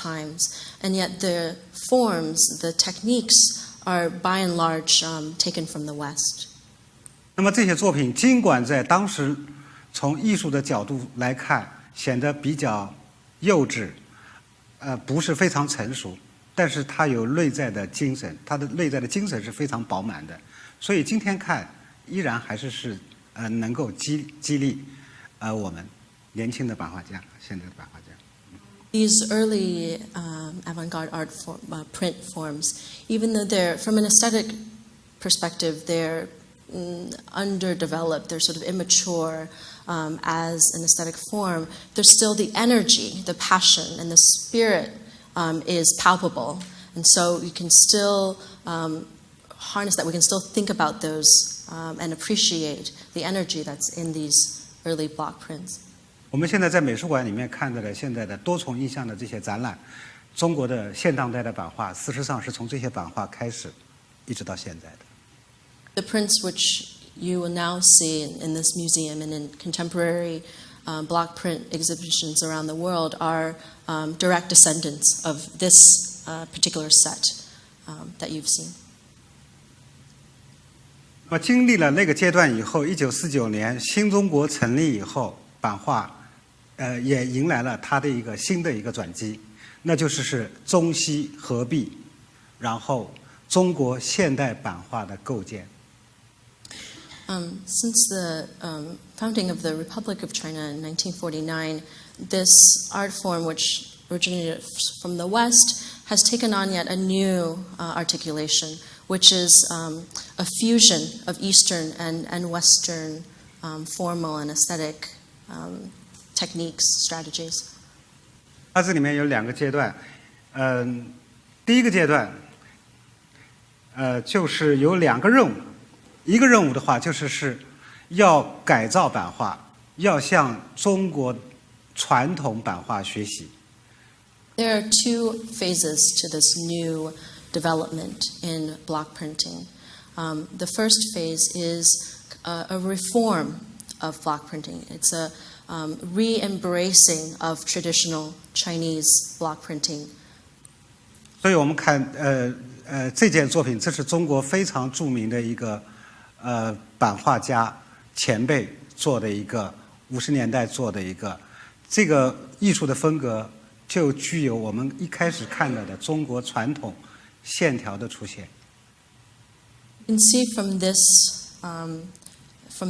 times, and yet the forms, the techniques are by and large taken from the West. 那么这些作品尽管在当时从艺术的角度来看显得比较幼稚，不是非常成熟，但是它有内在的精神，它的内在的精神是非常饱满的，所以今天看依然还是能够激励我们年轻的版画家，现在的版画家。These early avant-garde art print forms, even though they're, from an aesthetic perspective, they're underdeveloped, they're sort of immature as an aesthetic form, there's still the energy, the passion, and the spirit is palpable. And so you can still harness that. We can still think about those and appreciate the energy that's in these early block prints. 我们现在在美术馆里面看到的现在的多重印象的这些展览，中国的现当代的版画，事实上是从这些版画开始，一直到现在的。The prints which you will now see in this museum and in contemporary block print exhibitions around the world are direct descendants of this particular set that you've seen. 那么经历了那个阶段以后，1949年新中国成立以后，版画也迎来了它的一个新的一个转机，那就是中西合璧，然后中国现代版画的构建。Since the founding of the Republic of China in 1949, this art form, which originated from the West, has taken on yet a new articulation, which is a fusion of Eastern and Western formal and aesthetic techniques, strategies. 它这里面有两个阶段，第一个阶段，就是有两个任务。一个任务的话，就是要改造版画，要向中国传统版画学习。There are two phases to this new development in block printing. The first phase is a reform of block printing. It's a re-embracing of traditional Chinese block printing. 所以我们看这件作品，这是中国非常著名的一个版画家前辈做的一个50年代做的一个，这个艺术的风格就具有我们一开始看到的中国传统线条的出现。You can see from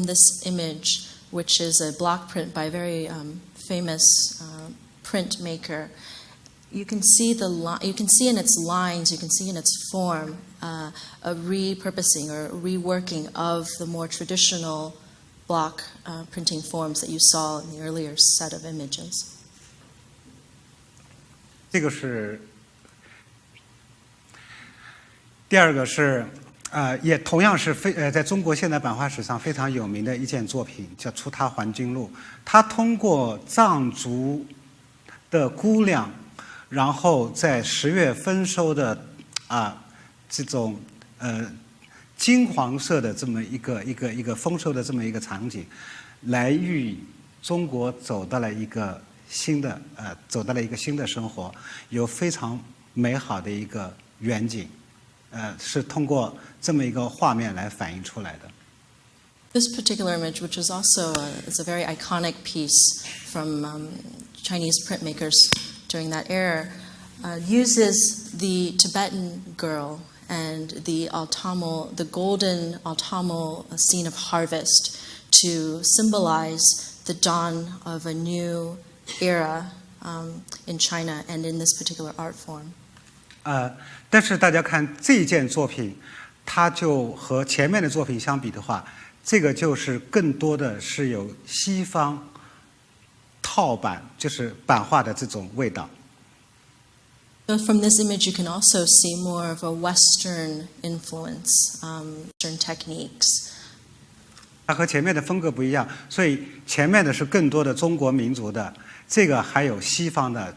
this image, which is a block print by a very famous printmaker. You can see you can see in its lines, you can see in its form a repurposing or reworking of the more traditional block printing forms that you saw in the earlier set of images. 这个是第二个是也同样是在中国现代版画史上非常有名的一件作品，叫《出他还军录》。它通过藏族的姑娘，然后在10月丰收的这种金黄色的这么一个丰收的这么一个场景，来喻中国走到了一个新的生活，有非常美好的一个远景，是通过这么一个画面来反映出来的。This particular image, which is also is a very iconic piece from Chinese printmakers during that era, uses the Tibetan girl and the golden autumnal scene of harvest to symbolize the dawn of a new era in China and in this particular art form. 但是大家看这件作品，它就和前面的作品相比的话，这个就是更多的是有西方套版，就是版画的这种味道。So from this image, you can also see more of a Western influence, Western techniques. 它和前面的风格不一样，所以前面的是更多的中国民族的，这个还有西方的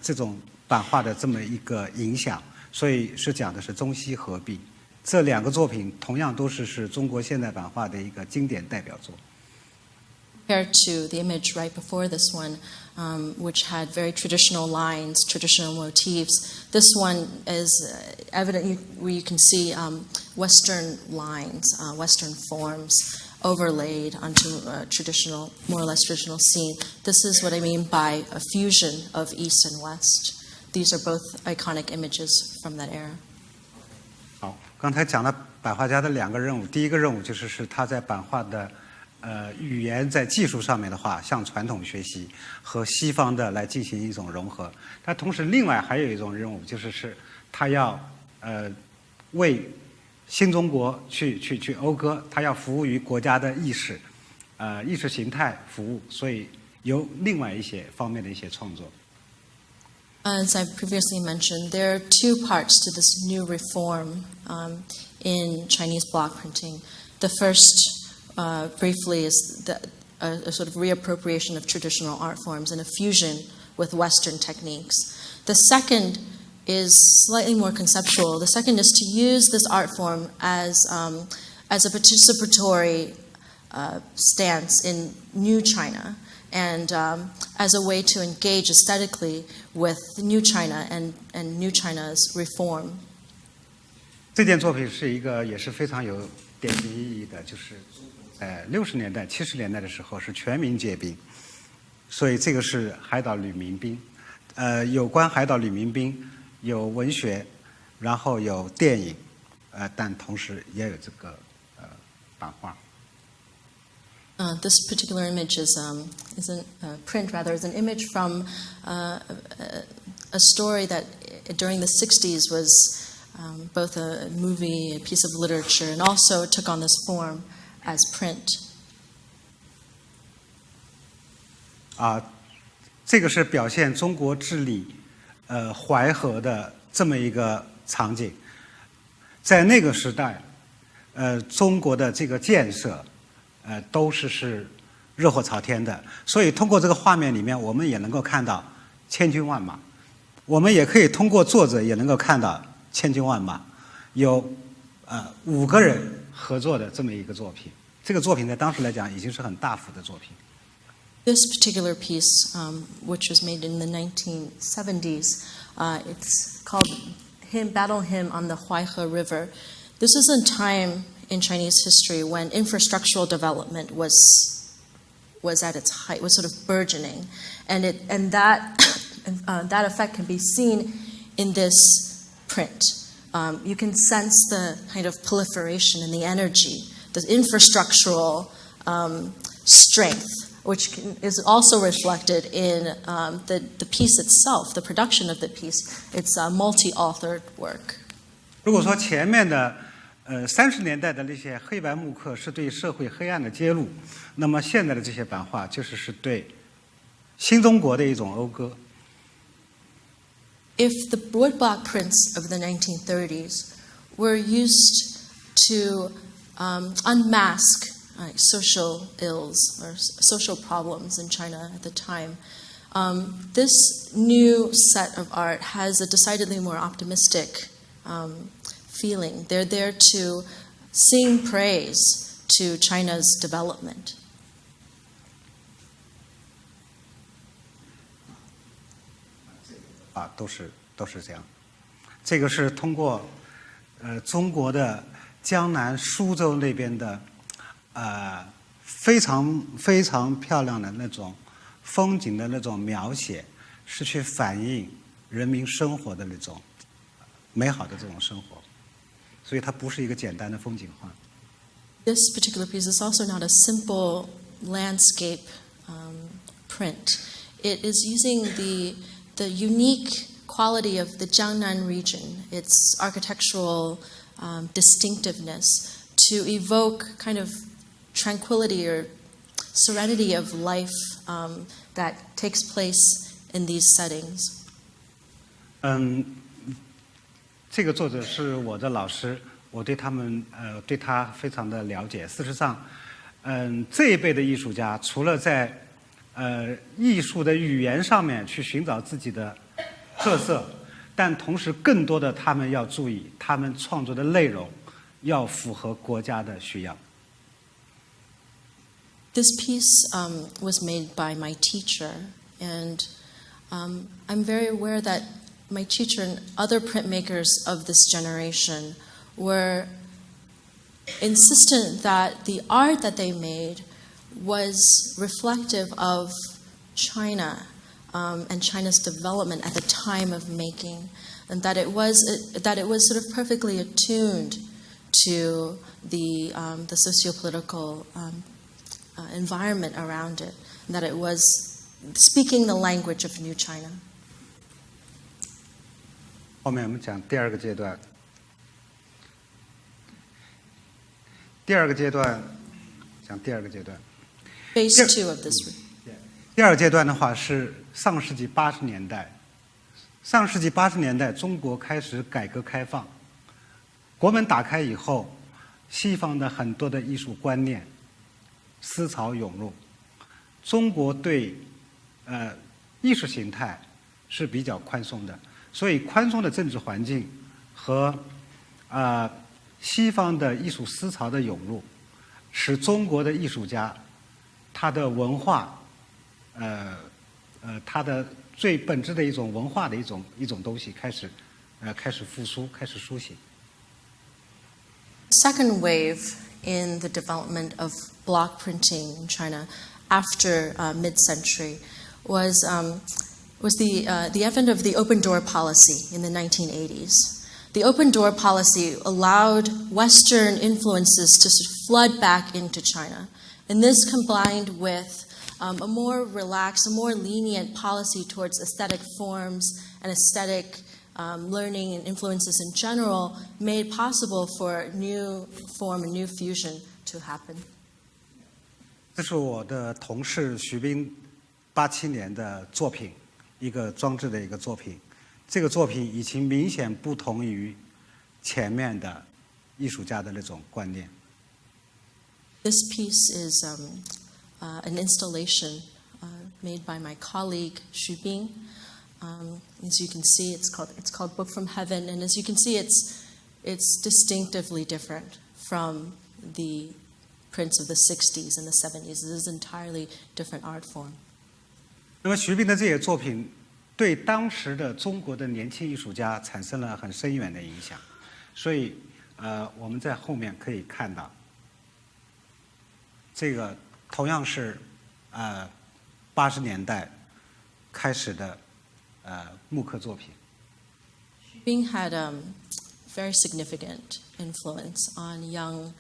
这种版画的这么一个影响，所以是讲的是中西合璧。这两个作品同样都是中国现代版画的一个经典代表作。compared to the image right before this one, which had very traditional lines, traditional motifs. This one is evident where you can see Western lines, Western forms overlaid onto a traditional, more or less traditional scene. This is what I mean by a fusion of East and West. These are both iconic images from that era. 好，刚才讲了版画家的2个任务，第一个任务就是他在版画的语言在技术上面的话，向传统学习和西方的来进行一种融合。但同时，另外还有一种任务，就是他要为新中国去讴歌，他要服务于国家的意识形态服务，所以有另外一些方面的一些创作。As I previously mentioned, there are 2 parts to this new reform in Chinese block printing. The first, briefly, is a sort of reappropriation of traditional art forms and a fusion with Western techniques. The second is slightly more conceptual. The second is to use this art form as a participatory stance in New China, and as a way to engage aesthetically with New China and New China's reform. 这件作品是一个也是非常有典型意义的，就是60年代、70年代的时候是全民皆兵，所以这个是海岛旅民兵。有关海岛旅民兵有文学，然后有电影，但同时也有这个版画。This particular image is a print, rather, is an image from a story that during the 60s was both a movie, a piece of literature, and also took on this form as print. 这个是表现中国治理淮河的这么一个场景，在那个时代，中国的这个建设。都是热火朝天的，所以通过这个画面里面，我们也能够看到千军万马，我们也可以通过作者也能够看到千军万马，有5个人合作的这么一个作品。这个作品在当时来讲已经是很大幅的作品。This particular piece, which was made in the 1970s, it's called Battle Hymn on the Huaihe River. This is a time in Chinese history when infrastructural development was at its height, was sort of burgeoning, and that effect can be seen in this print. You can sense the kind of proliferation and the energy, the infrastructural strength, which is also reflected in the piece itself, the production of the piece. It's a multi-authored work. 如果说前面的30年代的那些黑白木刻是对社会黑暗的揭露，那么现在的这些版画就是对新中国的一种讴歌。If the woodblock prints of the 1930s were used to unmask social ills or social problems in China at the time, this new set of art has a decidedly more optimistic feeling. They're there to sing praise to China's development. 都是这样。这个是通过中国的江南苏州那边的非常漂亮的那种风景的那种描写，是去反映人民生活的那种美好的这种生活。所以它不是一个简单的风景画。This particular piece is also not a simple landscape print. It is using the unique quality of the Jiangnan region, its architectural distinctiveness, to evoke kind of tranquility or serenity of life that takes place in these settings. 这个作者是我的老师，我对他非常的了解。事实上，这一辈的艺术家除了在艺术的语言上面去寻找自己的特色，但同时更多的他们要注意，他们创作的内容要符合国家的需要。This piece was made by my teacher, and I'm very aware that my teacher and other printmakers of this generation were insistent that the art that they made was reflective of China and China's development at the time of making, and that it was sort of perfectly attuned to the socio-political environment around it, and that it was speaking the language of New China. 后面我们讲第二个阶段。第二个阶段，讲第二个阶段。Phase 2 of this. 第二个阶段的话是上世纪80年代。上世纪80年代，中国开始改革开放，国门打开以后，西方的很多的艺术观念、思潮涌入，中国对意识形态是比较宽松的，所以宽松的政治环境和西方的艺术思潮的涌入，使中国的艺术家他的文化他的最本质的一种文化的一种东西开始复苏，开始苏醒。Second wave in the development of block printing in China after mid-century was the advent of the open door policy in the 1980s. The open door policy allowed Western influences to sort of flood back into China, and this combined with a more relaxed, a more lenient policy towards aesthetic forms and aesthetic learning and influences in general made possible for new form and new fusion to happen. 这是我的同事徐斌87年的作品，一个装置的一个作品。这个作品已经明显不同于前面的艺术家的那种观念。This piece is an installation made by my colleague Xu Bing. As you can see, it's called Book from Heaven, and as you can see, it's distinctively different from the prints of the 60s and the 70s. It is an entirely different art form. 那么徐斌的这些作品对当时的中国的年轻艺术家产生了很深远的影响，所以我们在后面可以看到，这个同样是80年代开始的木刻作品。Bing had very significant influence on young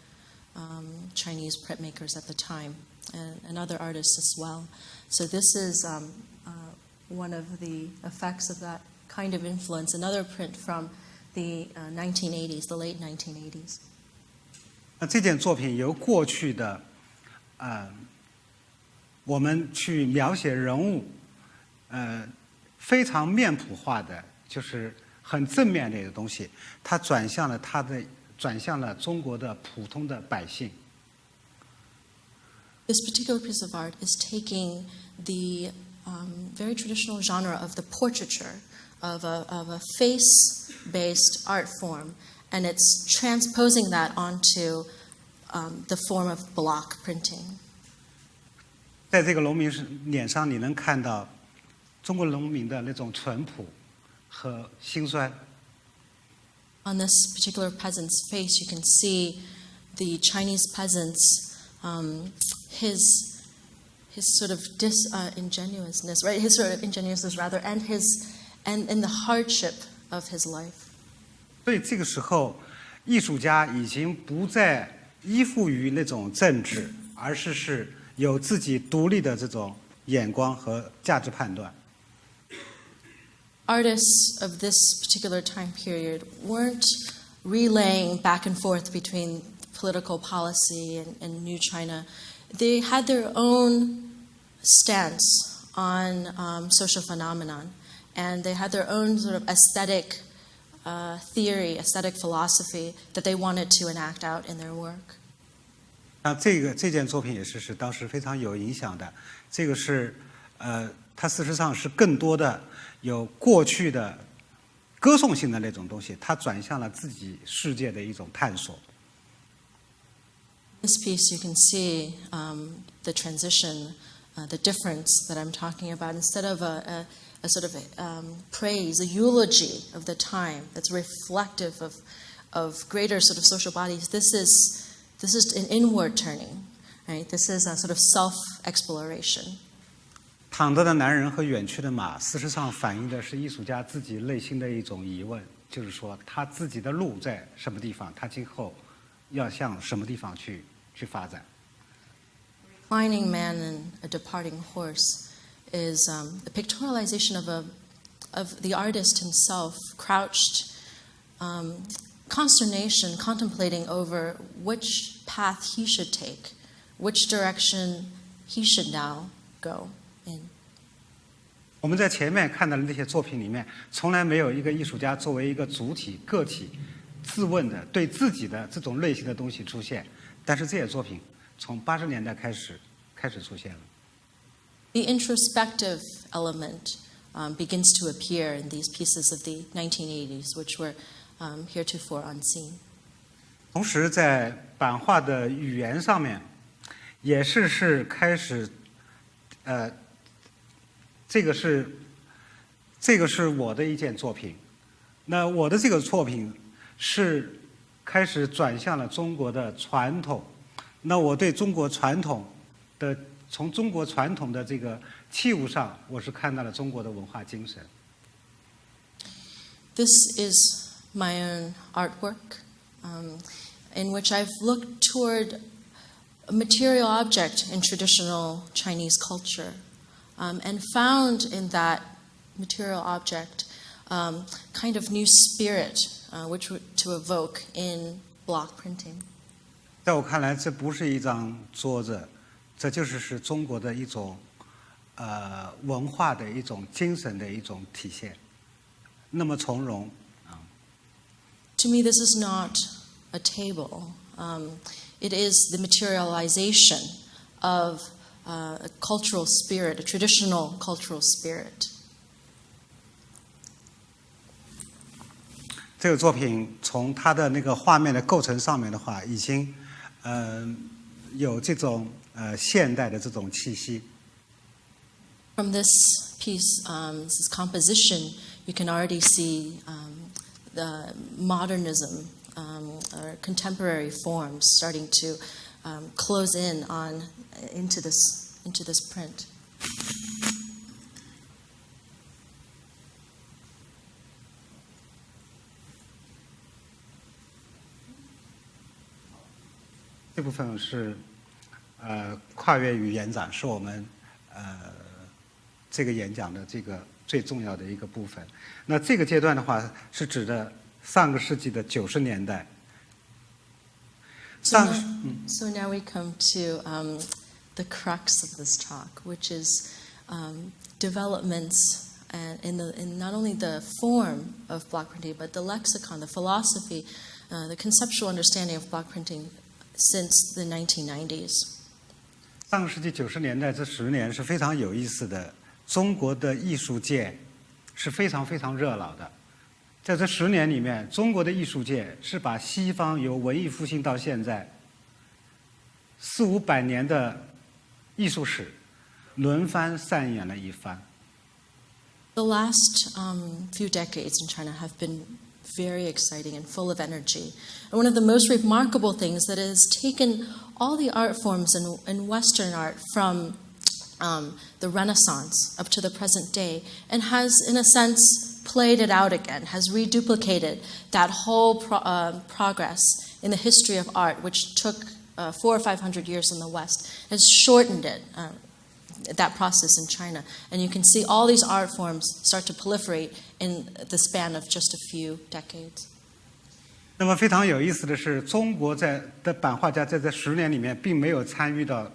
Chinese printmakers at the time and other artists as well. So this is one of the effects of that kind of influence, another print from the 1980s, the late 1980s. 那这件作品由过去的我们去描写人物非常面谱化的，就是很正面的一个东西，它转向了中国的普通的百姓。This particular piece of art is taking the very traditional genre of the portraiture of a face-based art form, and it's transposing that onto the form of block printing. 在这个农民脸上，你能看到中国农民的那种淳朴和辛酸。On this particular peasant's face, you can see the Chinese peasant's his sort of disingenuousness, right? His sort of ingenuousness, rather, and the hardship of his life. 所以这个时候，艺术家已经不再依附于那种政治，而是有自己独立的这种眼光和价值判断。Artists of this particular time period weren't relaying back and forth between political policy and New China. They had their own stance on social phenomenon, and they had their own sort of aesthetic theory, aesthetic philosophy that they wanted to enact out in their work. 那这件作品也是当时非常有影响的。这个是它事实上是更多的有过去的歌颂性的那种东西，它转向了自己世界的一种探索。This piece, you can see the transition, the difference that I'm talking about. Instead of a sort of praise, a eulogy of the time that's reflective of greater sort of social bodies, this is an inward turning, right? This is a sort of self-exploration. 躺着的男人和远去的马，事实上反映的是艺术家自己内心的一种疑问，就是说他自己的路在什么地方，他今后要向什么地方去发展。Reclining man and a departing horse is a pictorialization of the artist himself, crouched, consternation, contemplating over which path he should take, which direction he should now go in. 我们在前面看到的那些作品里面，从来没有一个艺术家作为一个主体个体自问的对自己的这种类型的东西出现，但是这些作品从80年代开始出现了。The introspective element begins to appear in these pieces of the 1980s, which were heretofore unseen. 同时，在版画的语言上面，也是开始，这个是我的一件作品。那我的这个作品是开始转向了中国的传统。那我对中国传统的，从中国传统的这个器物上，我是看到了中国的文化精神。This is my own artwork, in which I've looked toward a material object in traditional Chinese culture, and found in that material object kind of new spirit, which to evoke in block printing. 在我看来，这不是一张桌子，这就是中国的一种文化的一种精神的一种体现，那么从容。To me, this is not a table. It is the materialization of a cultural spirit, a traditional cultural spirit. 这个作品从它的那个画面的构成上面的话，已经有这种现代的这种气息。From this piece, this composition, you can already see the modernism or contemporary forms starting to close in on into this print. 这部分是跨越语言展，是我们这个演讲的这个最重要的一个部分。那这个阶段的话，是指的上个世纪的90年代。So now we come to the crux of this talk, which is developments in not only the form of block printing, but the lexicon, the philosophy, the conceptual understanding of block printing since the 1990s. 上个世纪90年代这10年是非常有意思的，中国的艺术界是非常非常热闹的。在这10年里面，中国的艺术界是把西方由文艺复兴到现在400-500年的艺术史轮番上演了一番。The last few decades in China have been very exciting and full of energy. And one of the most remarkable things that has taken all the art forms in Western art from the Renaissance up to the present day and has, in a sense, played it out again, has reduplicated that whole progress in the history of art, which took 400 or 500 years in the West, has shortened it, that process in China. And you can see all these art forms start to proliferate in the span of just a few decades. 那么非常有意思的是，中国的版画家在这10年里面并没有参与到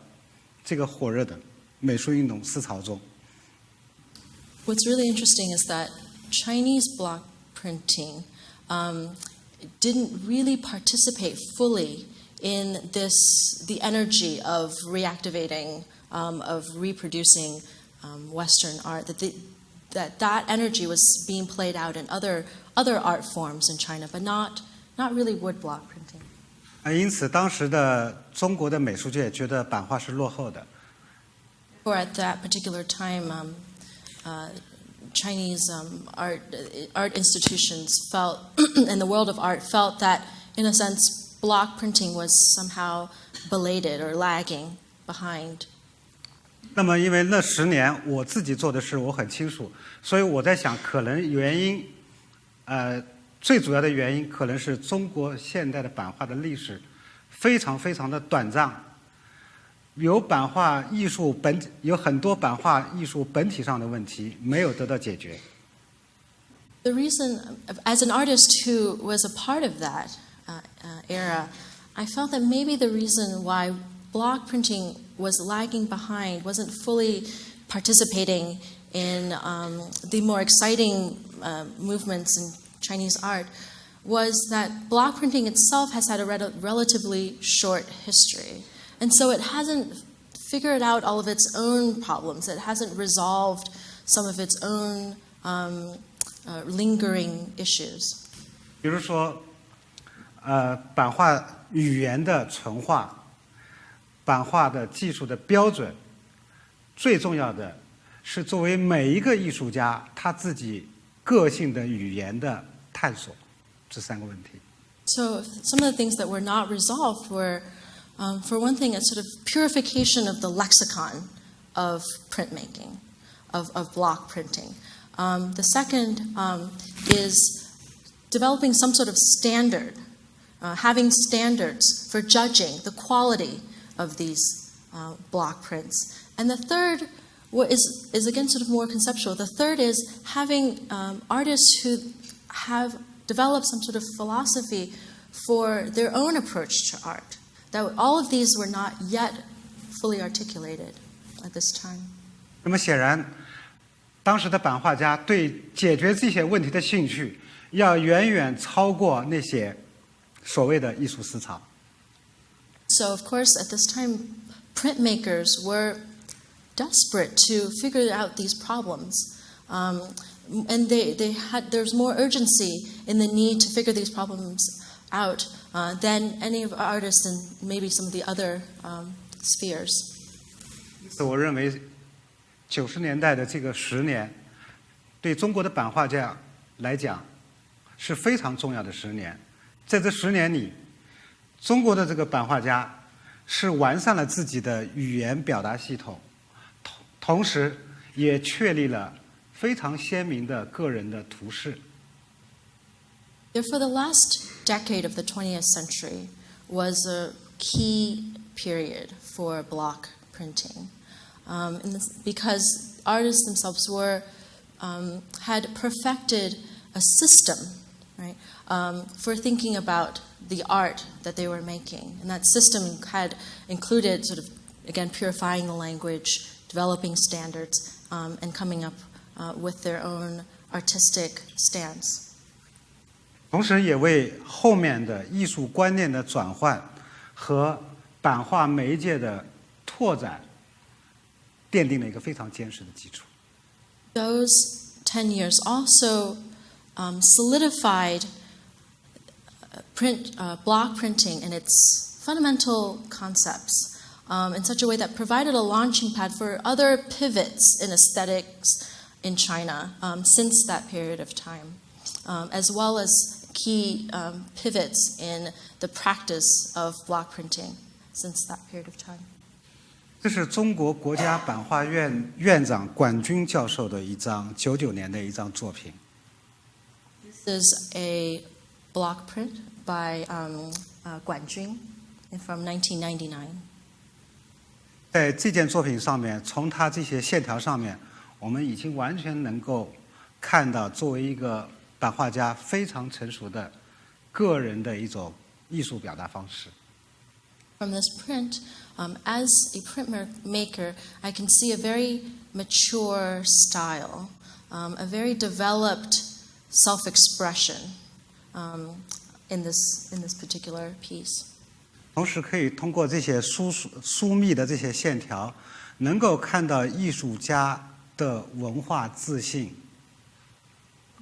这个火热的美术运动思潮中。What's really interesting is that Chinese block printing didn't really participate fully in the energy of reactivating, of reproducing Western art. That energy was being played out in other art forms in China, but not really wood block printing. 因此当时的中国的美术界觉得版画是落后的。Or at that particular time, Chinese art institutions felt, and the world of art felt that, in a sense, block printing was somehow belated or lagging behind. 那么因为那10年我自己做的事我很清楚，所以我在想，可能原因，最主要的原因可能是中国现代的版画的历史非常非常的短暂，有很多版画艺术本体上的问题没有得到解决。The reason, as an artist who was a part of that era, I felt that maybe the reason why block printing was lagging behind, wasn't fully participating in the more exciting movements in Chinese art, was that block printing itself has had a relatively short history. And so it hasn't figured out all of its own problems. It hasn't resolved some of its own lingering issues. 比如说，版画语言的纯化。版画的技术的标准，最重要的是作为每一个艺术家他自己个性的语言的探索，这3个问题。So some of the things that were not resolved were, for one thing, a sort of purification of the lexicon of printmaking, of block printing. The second is developing some sort of standard, having standards for judging the quality of these block prints. And the third is again sort of more conceptual. The third is having artists who have developed some sort of philosophy for their own approach to art. That all of these were not yet fully articulated at this time. 那么显然，当时的版画家对解决这些问题的兴趣，要远远超过那些所谓的艺术思潮。So, of course, at this time, printmakers were desperate to figure out these problems. And there's more urgency in the need to figure these problems out than any of artists in maybe some of the other spheres. 因此，我认为90年代的这个10年，对中国的版画家来讲是非常重要的10年。在这10年里，中国的这个版画家是完善了自己的语言表达系统，同时也确立了非常鲜明的个人的图式。Therefore, the last decade of the 20th century was a key period for block printing, because artists themselves had perfected a system, right, for thinking about the art that they were making. And that system had included sort of, again, purifying the language, developing standards, and coming up with their own artistic stance. 同时也为后面的艺术观念的转换和版画媒介的拓展奠定了一个非常坚实的基础。Those 10 years also solidified block printing and its fundamental concepts in such a way that provided a launching pad for other pivots in aesthetics in China since that period of time, as well as key pivots in the practice of block printing since that period of time. 这是中国国家版画院院长管军教授的一张99年的一张作品。This is a block print by Guan Jun from 1999. 在这件作品上面，从它这些线条上面，我们已经完全能够看到作为一个版画家非常成熟的个人的一种艺术表达方式。From this print, as a printmaker, I can see a very mature style, a very developed self-expression in this particular piece. 同时可以通过这些疏密的这些线条，能够看到艺术家的文化自信。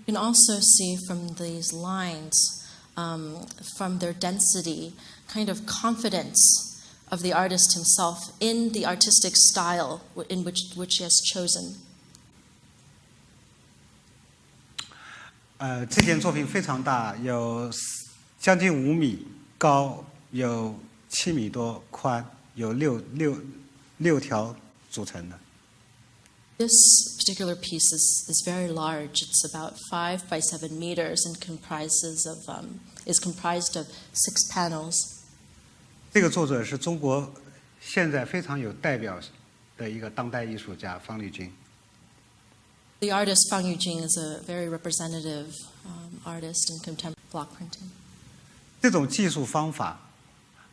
You can also see from these lines from their density, kind of confidence of the artist himself in the artistic style in which he has chosen. 这件作品非常大，有将近5米高，有7米多宽，有六条组成的。This particular piece is very large. It's about 5 by 7 meters and is comprised of 6 panels. 这个作者是中国现在非常有代表的一个当代艺术家方力钧。The artist Fang Yujing is a very representative artist in contemporary block printing. 这种技术方法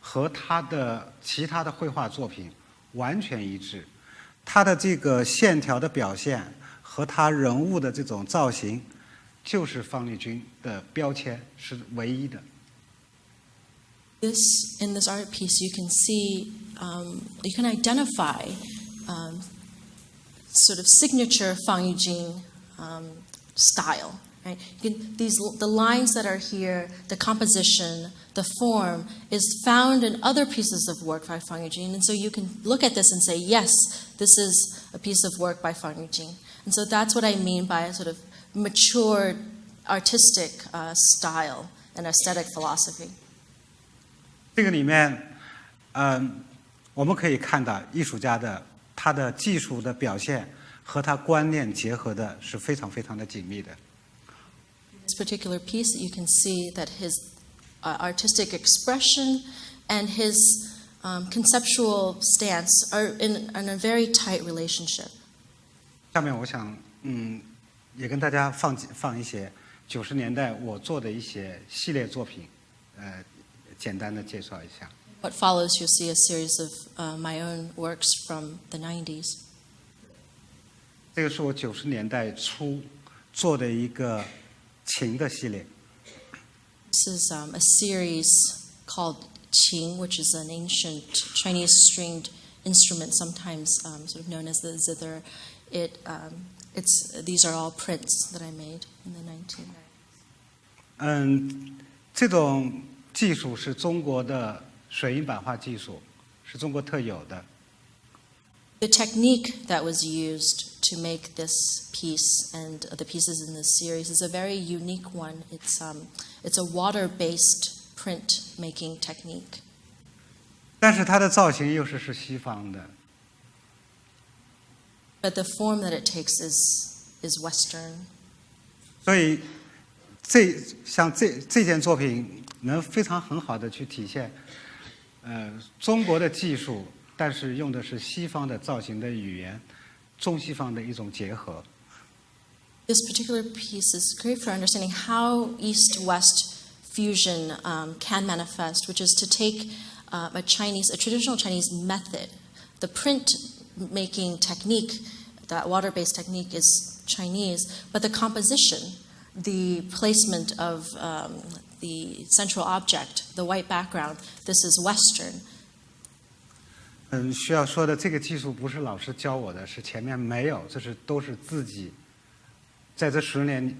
和他的其他的绘画作品完全一致，他的这个线条的表现和他人物的这种造型，就是方力钧的标签，是唯一的。In this art piece, you can see, you can identify sort of signature Fang Yujing style. Right? The lines that are here, the composition, the form is found in other pieces of work by Fang Yujing, and so you can look at this and say, yes, this is a piece of work by Fang Yujing. And so that's what I mean by a sort of mature artistic style and aesthetic philosophy. 这个里面，我们可以看到艺术家的他的技术的表现和他观念结合的是非常非常的紧密的。This particular piece, you can see that his artistic expression and his conceptual stance are in a very tight relationship. 下面我想，也跟大家放一些90年代我做的一些系列作品，简单的介绍一下。What follows, you'll see a series of my own works from the 90s. 这个是我90年代初做的一个琴的系列。This is a series called Qing, which is an ancient Chinese stringed instrument, sometimes sort of known as the zither. These are all prints that I made in the 1990s. 这种技术是中国的水印版画技术，是中国特有的。The technique that was used to make this piece and the pieces in this series is a very unique one. It's a water-based printmaking technique. 但是它的造型又是西方的。But the form that it takes is Western. 所以这件作品能非常很好的去体现，中国的技术，但是用的是西方的造型的语言，中西方的一种结合。This particular piece is great for understanding how East-West fusion can manifest, which is to take a traditional Chinese method. The printmaking technique, that water-based technique, is Chinese, but the composition, the placement of the central object, the white background, this is Western. 需要说的这个技术不是老师教我的，是前面没有，都是自己在这10年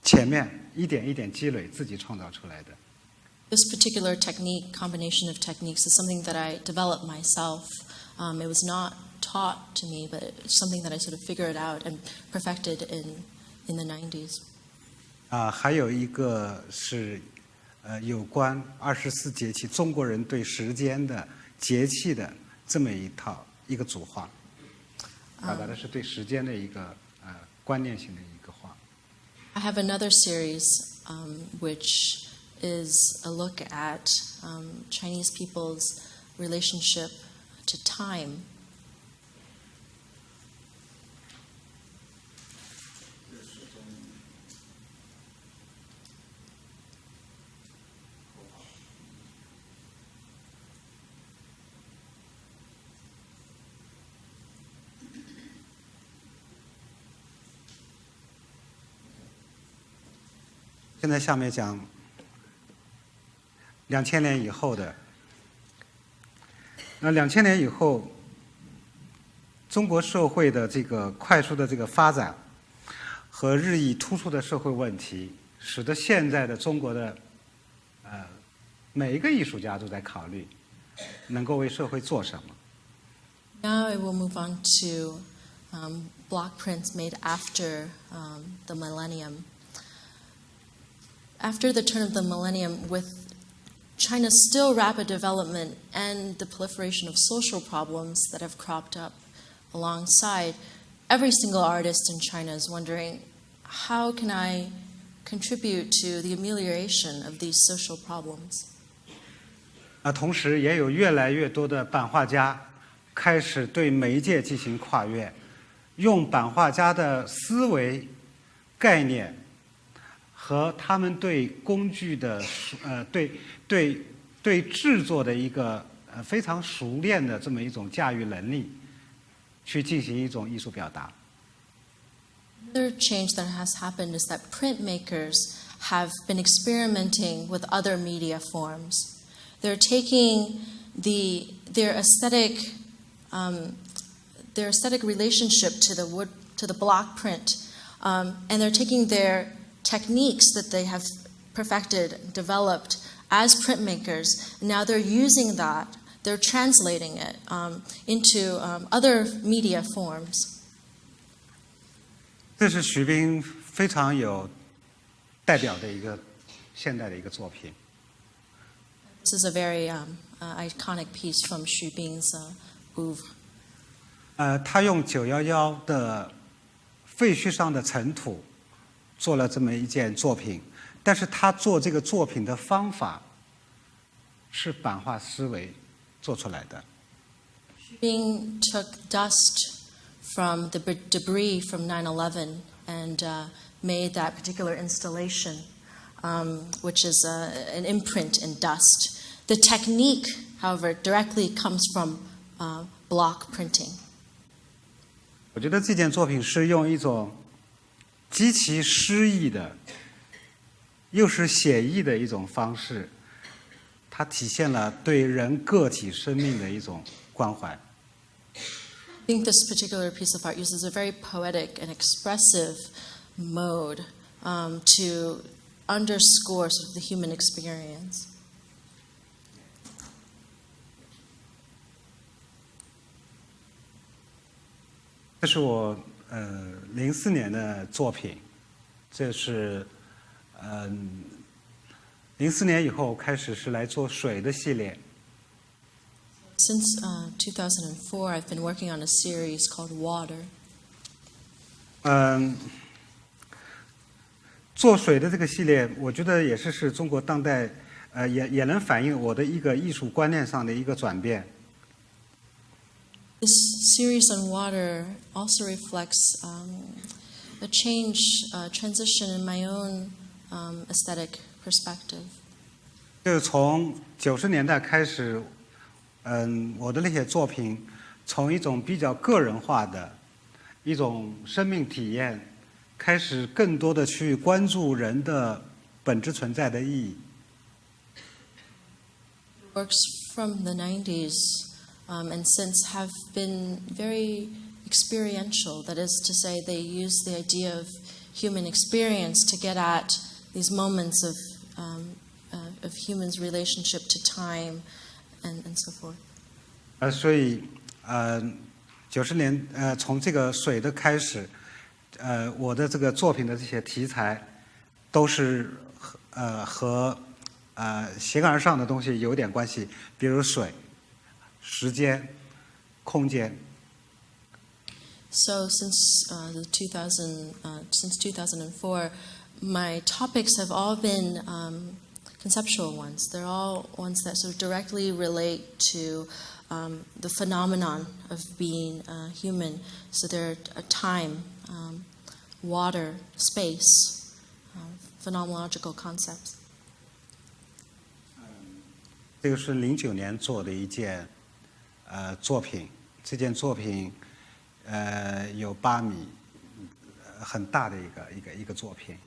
前面一点一点积累，自己创造出来的。This particular combination of techniques, is something that I developed myself. It was not taught to me, but it's something that I sort of figured out and perfected in the 90s. 还有一个是有关24节气，中国人对时间的节气的这么一个组画，表达的是对时间的一个观念性的一个画。I have another series which is a look at Chinese people's relationship to time. 现在下面讲2000年以后的。那2000年以后，中国社会的这个快速的这个发展和日益突出的社会问题，使得现在的中国的每一个艺术家都在考虑能够为社会做什么。Now I will move on to block prints made after the millennium. After the turn of the millennium, with China's still rapid development and the proliferation of social problems that have cropped up alongside, every single artist in China is wondering, how can I contribute to the amelioration of these social problems? 同时也有越来越多的版画家开始对媒介进行跨越，用版画家的思维、概念和他们对工具的对制作的一个非常熟练的这么一种驾驭能力，去进行一种艺术表达。Another change that has happened is that printmakers have been experimenting with other media forms. They're taking their aesthetic relationship to the block print, and they're taking their techniques that they have perfected, developed as printmakers. Now they're using that. They're translating it into other media forms. 这是徐冰非常有代表的一个现代的一个作品。This is a very iconic piece from Xu Bing's oeuvre. 他用911的废墟上的尘土做了这么一件作品，但是他做这个作品的方法是版画思维做出来的。Xu Bing took dust from the debris from 9/11 and made that particular installation, which is an imprint in dust. The technique, however, directly comes from block printing. 我觉得这件作品是用一种极其诗意的，又是写意的一种方式，它体现了对人个体生命的一种关怀。I think this particular piece of art uses a very poetic and expressive mode to underscore sort of the human experience. 这是我04年的作品，这是04年以后开始是来做水的系列。Since 2004, I've been working on a series called Water. 做水的这个系列，我觉得也是中国当代也能反映我的一个艺术观念上的一个转变。This series on water also reflects a change, transition in my own aesthetic perspective. 就是从90年代开始，我的那些作品从一种比较个人化的一种生命体验，开始更多的去关注人的本质存在的意义。Works from the 90s and since have been very experiential. That is to say, they use the idea of human experience to get at these moments of humans' relationship to time and so forth. 所以90年从这个水的开始，我的这个作品的这些题材都是和形而上的东西有点关系，比如水、时间、空间。So since 2004, my topics have all been conceptual ones. They're all ones that sort of directly relate to the phenomenon of being human. So they're time, water, space, phenomenological concepts. 这个是09年做的一件作品，这件作品有8米，很大的一个作品。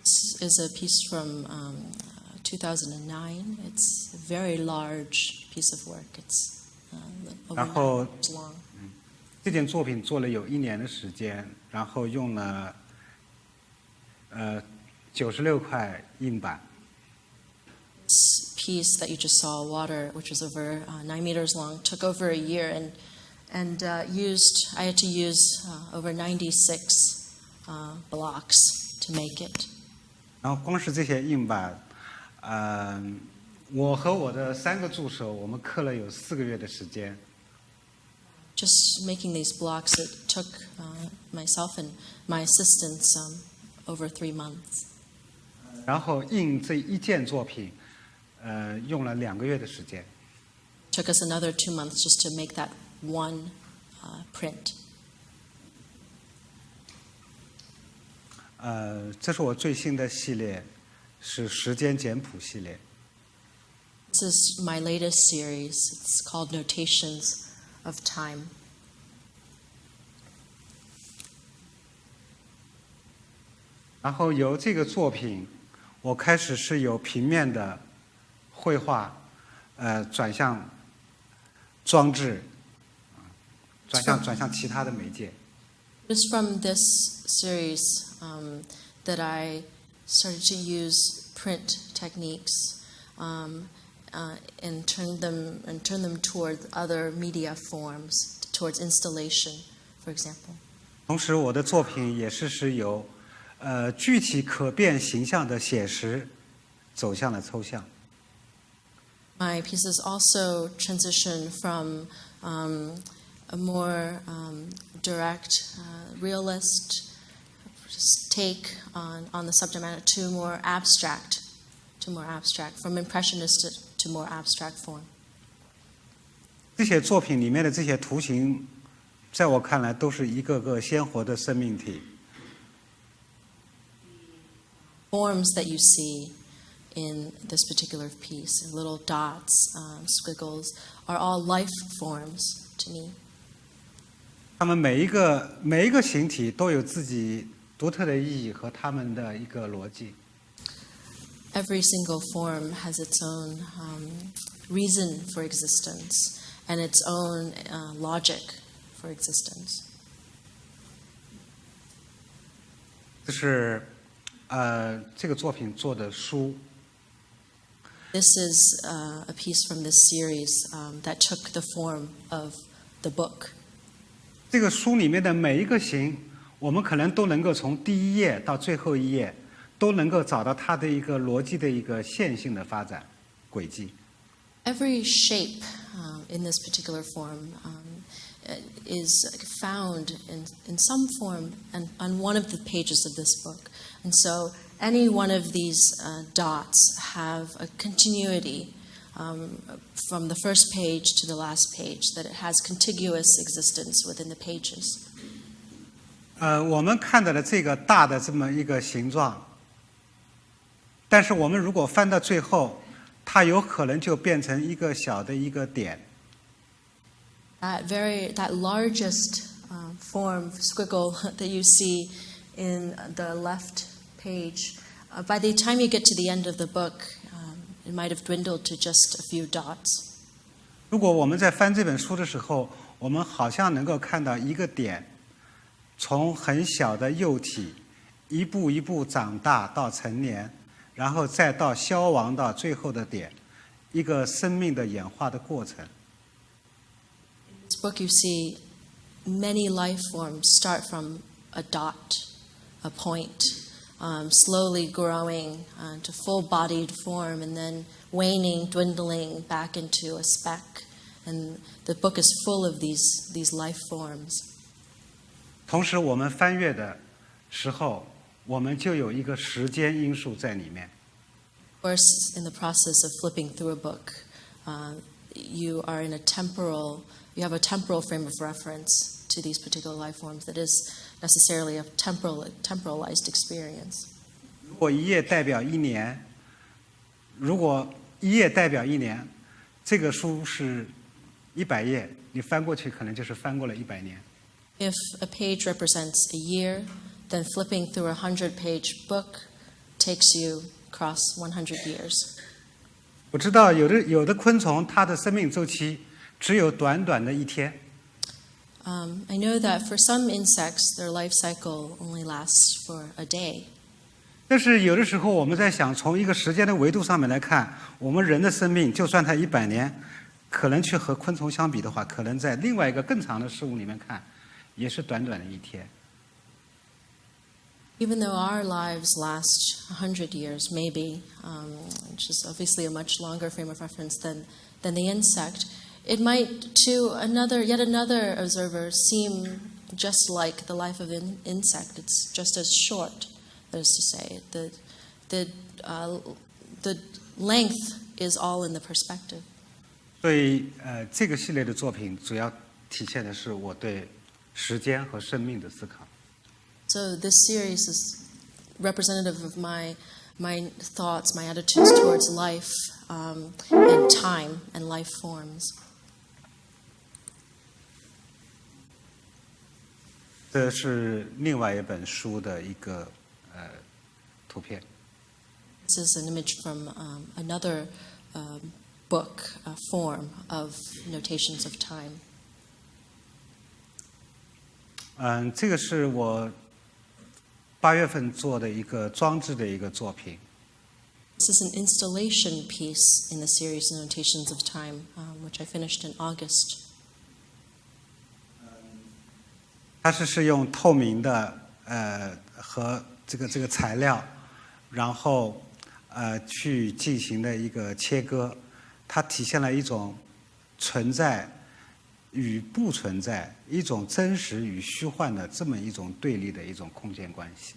This is a piece from 2009. It's a very large piece of work. It's over 然后 9 meters long. 这件作品做了有1年的时间，然后用了96块硬板， This piece that you just saw, Water, which was over 9 meters long, took over a year, and I had to use over 96 blocks to make it. 然后光是这些硬板，我和我的3个助手，我们刻了有4个月的时间。Just making these blocks, it took myself and my assistants over 3 months. 然后印这一件作品，用了2个月的时间。It took us another 2 months just to make that one print. 这是我最新的系列，是时间简谱系列。This is my latest series. It's called Notations of Time. 然后由这个作品，我开始是由平面的绘画，转向装置，转向其他的媒介。It's from this series that I started to use print techniques and turn them toward other media forms, towards installation, for example. 同时，我的作品也是由具体可变形象的写实走向了抽象。My pieces also transition from a more direct, realist take on the subject matter to more abstract, from impressionist to more abstract form. 这些作品里面的这些图形，在我看来都是一个个鲜活的生命体。Forms that you see in this particular piece, little dots, squiggles, are all life forms to me. 它们每一个形体都有自己独特的意义和它们的一个逻辑。Every single form has its own reason for existence and its own logic for existence. 这是这个作品做的书。This is a piece from this series that took the form of the book. 这个书里面的每一个形，我们可能都能够从第一页到最后一页，都能够找到它的一个逻辑的一个线性的发展轨迹。Every shape in this particular form is found in some form and on one of the pages of this book. And so any one of these dots have a continuity from the first page to the last page, that it has contiguous existence within the pages. 我们看到的这个大的这么一个形状，但是我们如果翻到最后，它有可能就变成一个小的一个点。That largest form squiggle that you see in the left page, by the time you get to the end of the book, it might have dwindled to just a few dots. 如果我们在翻这本书的时候，我们好像能够看到一个点，从很小的幼体一步一步长大到成年，然后再到消亡到最后的点，一个生命的演化的过程。In this book, you see many life forms start from a dot, a point, slowly growing to full-bodied form, and then waning, dwindling back into a speck. And the book is full of these life forms. 同时，我们翻阅的时候，我们就有一个时间因素在里面。Of course, in the process of flipping through a book, you have a temporal frame of reference to these particular life forms that is necessarily a temporalized experience. 如果一页代表一年，这个书是100页，你翻过去可能就是翻过了100年。If a page represents a year, then flipping through a 100-page book takes you across 100 years. 我知道有的昆虫它的生命周期只有短短的1天。I know that for some insects, their life cycle only lasts for a day. 但是有的时候我们在想，从一个时间的维度上面来看，我们人的生命，就算它100年，可能去和昆虫相比的话，可能在另外一个更长的事物里面看，也是短短的一天。Even though our lives last 100 years, maybe, which is obviously a much longer frame of reference than the insect, it might to yet another observer seem just like the life of an insect. It's just as short, that is to say. The length is all in the perspective. 所以这个系列的作品主要体现的是我对时间和生命的思考。So this series is representative of my thoughts, my attitudes towards life and time and life forms. 这是另外一本书的一个图片。This is an image from another book, form of notations of time. 这个是我8月份做的一个装置的一个作品。This is an installation piece in the series Notations of Time, which I finished in August. 它是用透明的和这个材料，然后去进行的一个切割，它体现了一种存在与不存在，一种真实与虚幻的这么一种对立的一种空间关系。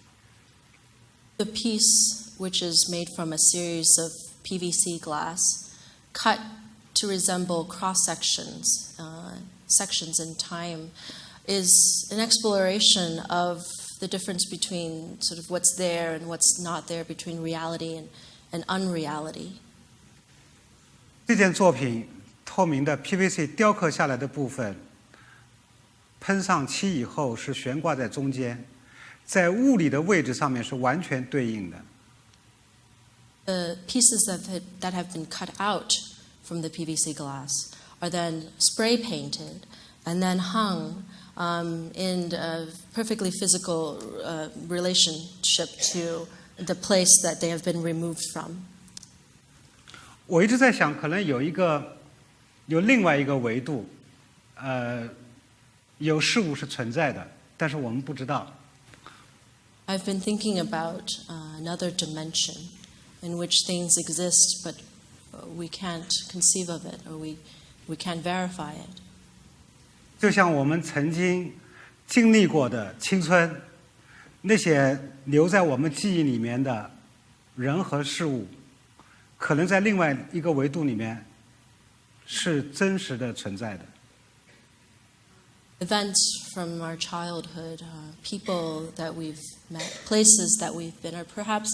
The piece, which is made from a series of PVC glass, cut to resemble cross sections, sections in time, is an exploration of the difference between sort of what's there and what's not there, between reality and unreality. 这件作品透明的 PVC 雕刻下来的部分，喷上漆以后是悬挂在中间，在物理的位置上面是完全对应的。The pieces that have been cut out from the PVC glass are then spray painted and then hung in a perfectly physical relationship to the place that they have been removed from. 我一直在想，可能有另外一个维度，有事物是存在的，但是我们不知道。I've been thinking about another dimension in which things exist, but we can't conceive of it, or we can't verify it. 就像我们曾经经历过的青春，那些留在我们记忆里面的人和事物，可能在另外一个维度里面是真实的存在的。Events from our childhood, people that we've met, places that we've been, are perhaps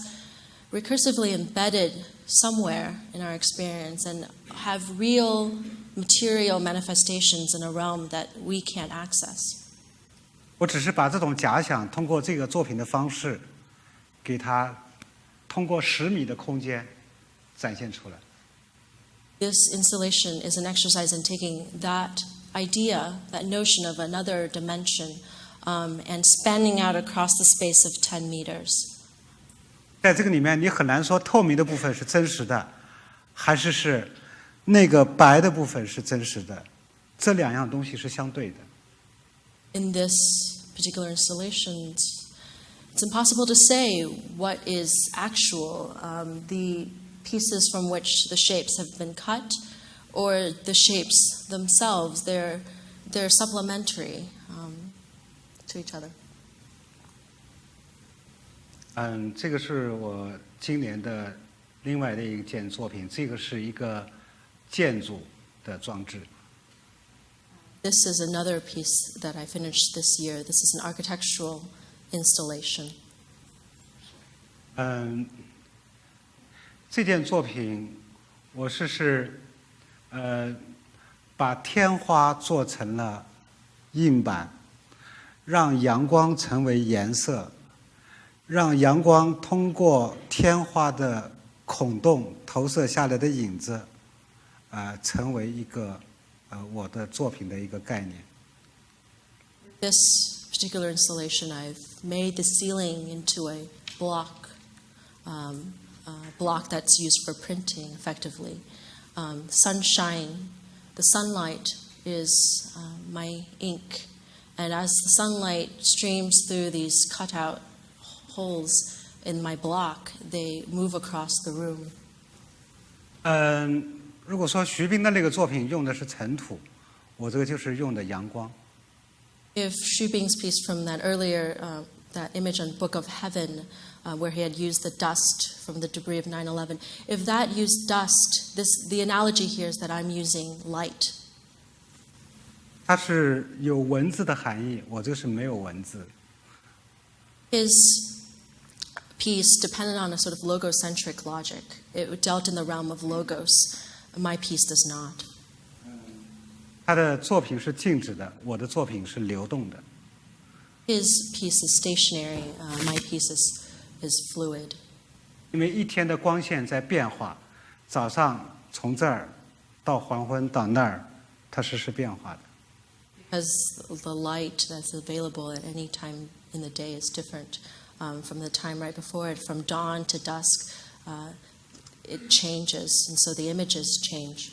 recursively embedded somewhere in our experience and have real material manifestations in a realm that we can't access. 我只是把这种假想通过这个作品的方式，给它通过10米的空间展现出来。This installation is an exercise in taking that idea, that notion of another dimension, and spanning out across the space of 10 meters. 在这个里面，你很难说透明的部分是真实的，还是那个白的部分是真实的，这两样东西是相对的。In this particular installation, it's impossible to say what is actual, the pieces from which the shapes have been cut, or the shapes themselves. They're supplementary to each other. 这个是我今年的另外的一件作品，这个是一个建筑的装置。This is another piece that I finished this year. This is an architectural installation. 这件作品我是把天花做成了硬板，让阳光成为颜色，让阳光通过天花的孔洞投射下来的影子，成为一个我的作品的一个概念。This particular installation, I've made the ceiling into a block block that's used for printing effectively. Sunshine, the sunlight is my ink. And as the sunlight streams through these cutout holes in my block, they move across the room. 如果说徐冰的那个作品用的是尘土，我这个就是用的阳光。If Xu Bing's piece from that earlier, that image on Book of Heaven, where he had used the dust from the debris of 9/11, if that used dust, the analogy here is that I'm using light. 它是有文字的含义，我这个是没有文字。His piece depended on a sort of logocentric logic. It dealt in the realm of logos. My piece does not. 他的作品是静止的，我的作品是流动的。His piece is stationary. My piece is fluid. 因为一天的光线在变化，早上从这儿到黄昏到那儿，它是变化的。Because the light that's available at any time in the day is different. From the time right before it, from dawn to dusk, it changes, and so the images change.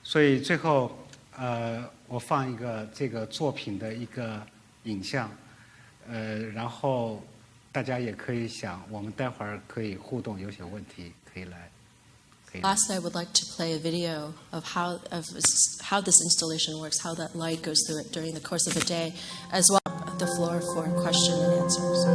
所以最后，我放一个这个作品的一个影像，然后大家也可以想，我们待会儿可以互动，有些问题可以来。Lastly, I would like to play a video of how this installation works, how that light goes through it during the course of a day, as well as the floor for question and answers.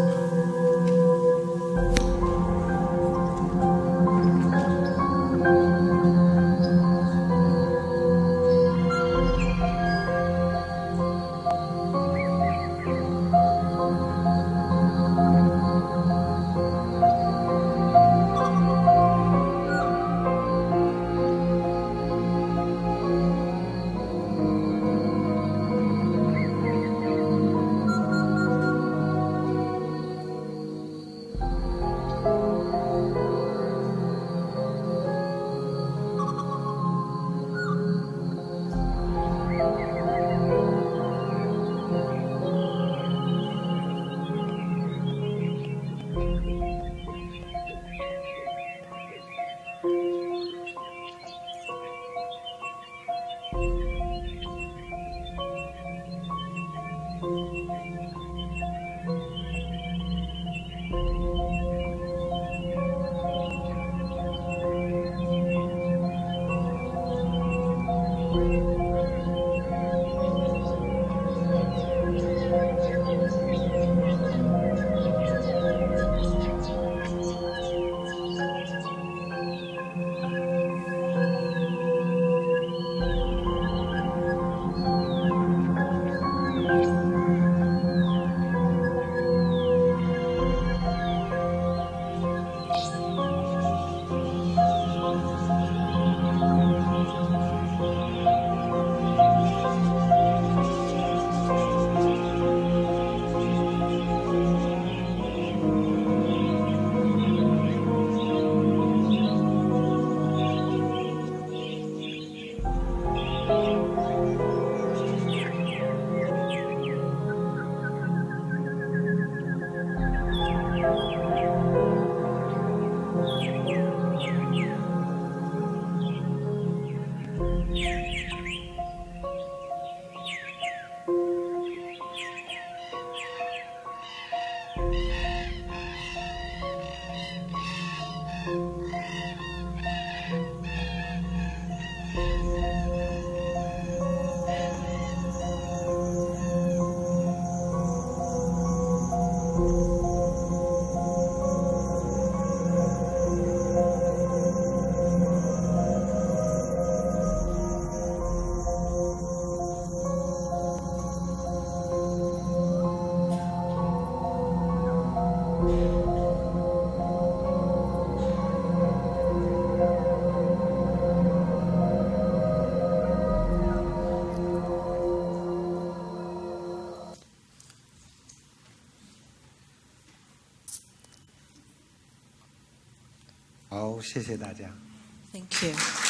Thank you.